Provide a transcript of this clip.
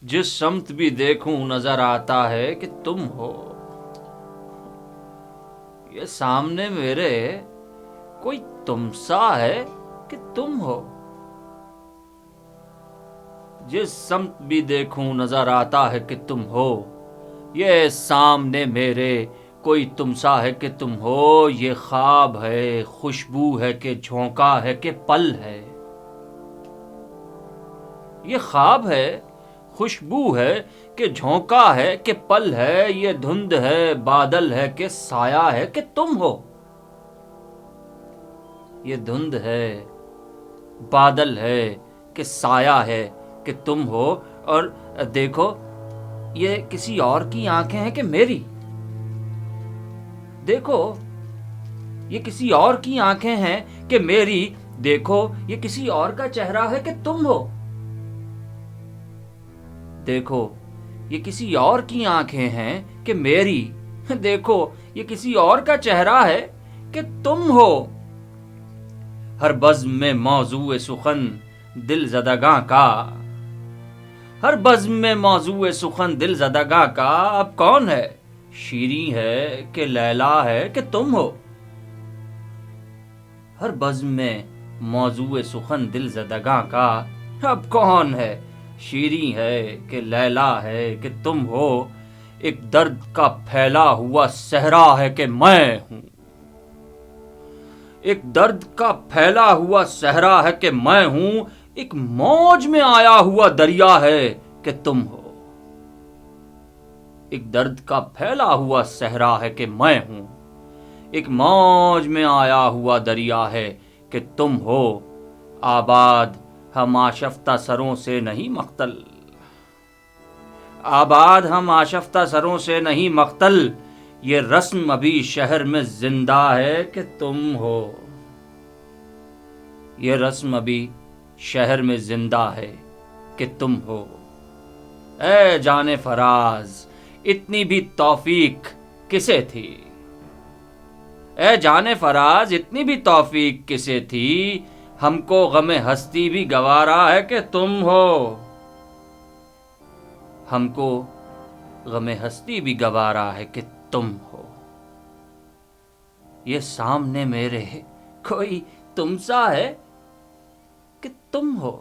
जिस समत भी देखूं नजर आता है कि तुम हो। ये सामने मेरे कोई तुम सा है कि तुम हो। जिस समत भी देखूं नजर आता है कि तुम हो। ये सामने मेरे कोई तुम सा है कि तुम हो। ये ख्वाब है, खुशबू है कि झोंका है कि पल है। ये ख्वाब है, खुशबू है कि झोंका है कि पल है। ये धुंध है, बादल है कि साया है कि तुम हो। ये धुंध है, बादल है कि साया है कि तुम हो। और देखो, ये किसी और की आंखें हैं कि मेरी। देखो, ये किसी और की आंखें हैं कि मेरी। देखो, ये किसी और का चेहरा है कि तुम हो। देखो, ये किसी और की आंखें हैं कि मेरी। देखो, ये किसी और का चेहरा है कि तुम हो। हर बज़्म में मौजूए सुखन दिल ज़दगां का। हर बज़्म में मौजूए सुखन दिल ज़दगां का। अब कौन है, शीरी है कि लैला है कि तुम हो। हर बज़्म में मौजूए सुखन दिल ज़दगां का। अब कौन है, शीरी है कि लैला है कि तुम हो। एक दर्द का फैला हुआ सहरा है कि मैं हूं। एक दर्द का फैला हुआ सहरा है कि मैं हूं। एक मौज में आया हुआ दरिया है कि तुम हो। एक दर्द का फैला हुआ सहरा है कि मैं हूं। एक मौज में आया हुआ दरिया है कि तुम हो। आबाद हम आशफ्ता सरों से नहीं मख्तल। आबाद हम आशफ्ता सरों से नहीं मख्तल। ये रस्म अभी शहर में जिंदा है कि तुम हो। ये रस्म अभी शहर में जिंदा है कि तुम हो। ए जाने फराज, इतनी भी तौफीक किसे थी। ए जाने फराज, इतनी भी तौफीक किसे थी। हमको गमे हस्ती भी गवारा है कि तुम हो। हमको गमे हस्ती भी गवारा है कि तुम हो। ये सामने मेरे कोई तुम सा है कि तुम हो।